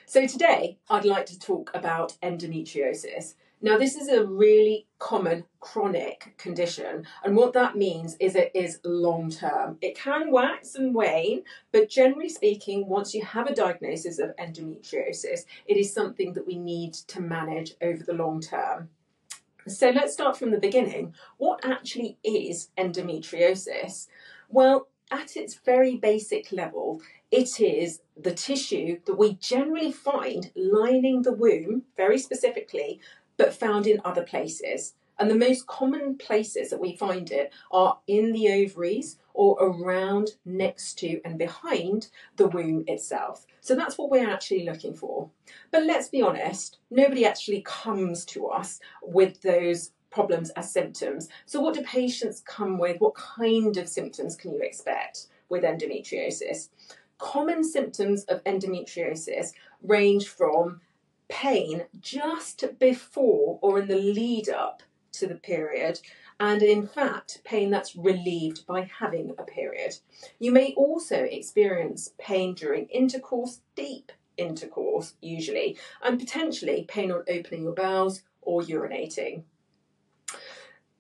So today I'd like to talk about endometriosis. Now this is a really common chronic condition, and what that means is it is long term. It can wax and wane, but generally speaking, once you have a diagnosis of endometriosis, it is something that we need to manage over the long term. So let's start from the beginning. What actually is endometriosis? Well, at its very basic level, it is the tissue that we generally find lining the womb, very specifically, but found in other places. And the most common places that we find it are in the ovaries or around, next to and behind the womb itself. So that's what we're actually looking for. But let's be honest, nobody actually comes to us with those problems as symptoms. So what do patients come with? What kind of symptoms can you expect with endometriosis? Common symptoms of endometriosis range from pain just before or in the lead up to the period, and in fact pain that's relieved by having a period. You may also experience pain during intercourse, deep intercourse usually, and potentially pain on opening your bowels or urinating.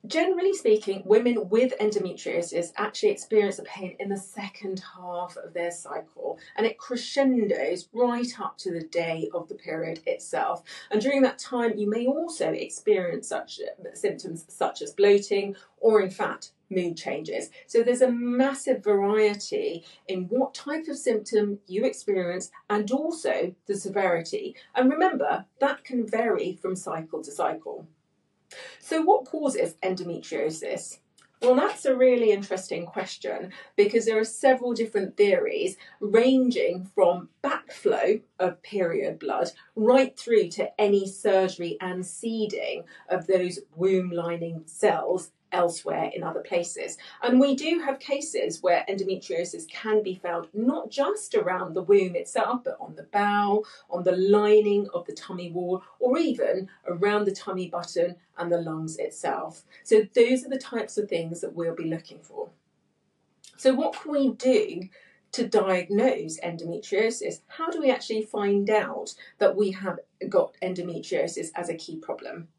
Generally speaking, women with endometriosis actually experience the pain in the second half of their cycle, and it crescendos right up to the day of the period itself. And during that time, you may also experience such symptoms such as bloating or, in fact, mood changes. So there's a massive variety in what type of symptom you experience and also the severity. And remember, that can vary from cycle to cycle. So what causes endometriosis? Well, that's a really interesting question because there are several different theories ranging from backflow of period blood right through to any surgery and seeding of those womb lining cells elsewhere in other places. And we do have cases where endometriosis can be found not just around the womb itself, but on the bowel, on the lining of the tummy wall, or even around the tummy button and the lungs itself. So those are the types of things that we'll be looking for. So what can we do to diagnose endometriosis? How do we actually find out that we have got endometriosis as a key problem?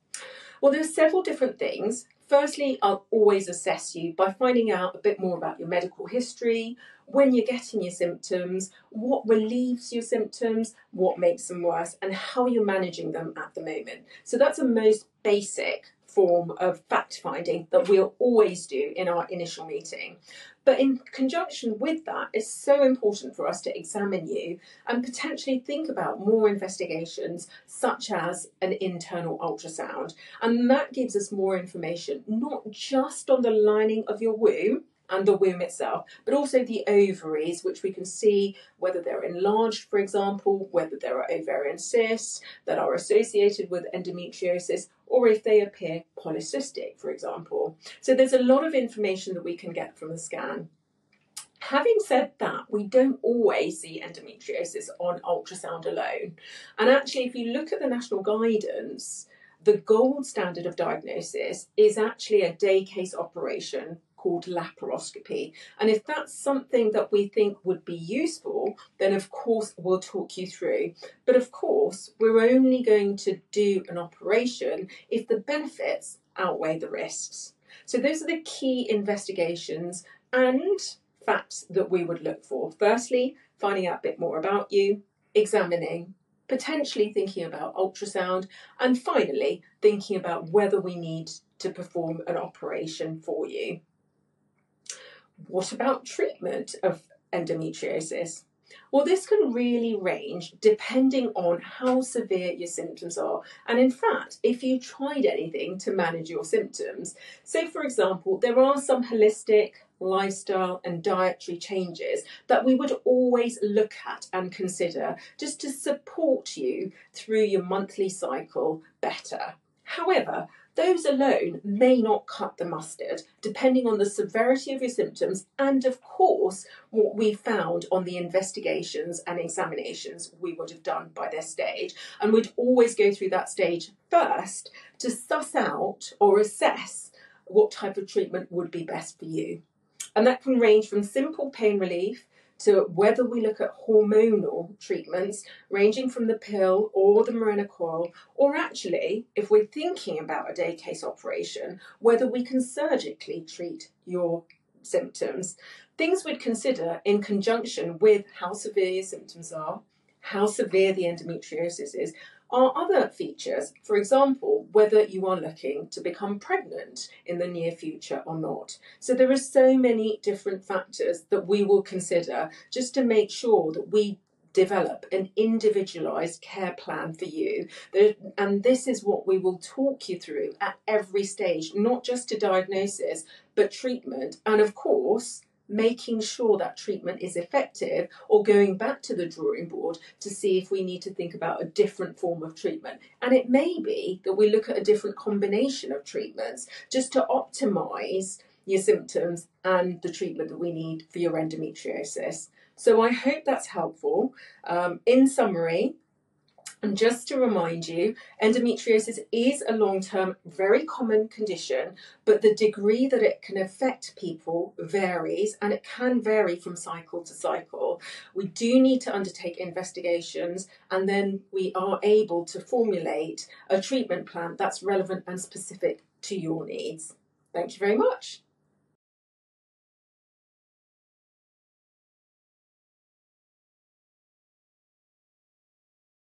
Well, there are several different things. Firstly, I'll always assess you by finding out a bit more about your medical history, when you're getting your symptoms, what relieves your symptoms, what makes them worse, and how you're managing them at the moment. So that's the most basic form of fact finding that we'll always do in our initial meeting. But in conjunction with that, it's so important for us to examine you and potentially think about more investigations such as an internal ultrasound. And that gives us more information, not just on the lining of your womb and the womb itself, but also the ovaries, which we can see whether they're enlarged, for example, whether there are ovarian cysts that are associated with endometriosis, or if they appear polycystic, for example. So there's a lot of information that we can get from the scan. Having said that, we don't always see endometriosis on ultrasound alone. And actually, if you look at the national guidance, the gold standard of diagnosis is actually a day case operation called laparoscopy. And if that's something that we think would be useful, then of course we'll talk you through. But of course, we're only going to do an operation if the benefits outweigh the risks. So those are the key investigations and facts that we would look for. Firstly, finding out a bit more about you, examining, potentially thinking about ultrasound, and finally thinking about whether we need to perform an operation for you. What about treatment of endometriosis? Well, this can really range depending on how severe your symptoms are, and in fact, if you tried anything to manage your symptoms. So, for example, there are some holistic lifestyle and dietary changes that we would always look at and consider just to support you through your monthly cycle better. However, those alone may not cut the mustard, depending on the severity of your symptoms and, of course, what we found on the investigations and examinations we would have done by this stage. And we'd always go through that stage first to suss out or assess what type of treatment would be best for you. And that can range from simple pain relief to whether we look at hormonal treatments ranging from the pill or the Mirena coil, or actually, if we're thinking about a day case operation, whether we can surgically treat your symptoms. Things we'd consider in conjunction with how severe your symptoms are, how severe the endometriosis is, are other features. For example, whether you are looking to become pregnant in the near future or not. So there are so many different factors that we will consider just to make sure that we develop an individualised care plan for you. And this is what we will talk you through at every stage, not just to diagnosis, but treatment. And of course, making sure that treatment is effective, or going back to the drawing board to see if we need to think about a different form of treatment. And it may be that we look at a different combination of treatments just to optimise your symptoms and the treatment that we need for your endometriosis. So I hope that's helpful. In summary, and just to remind you, endometriosis is a long-term, very common condition, but the degree that it can affect people varies, and it can vary from cycle to cycle. We do need to undertake investigations, and then we are able to formulate a treatment plan that's relevant and specific to your needs. Thank you very much.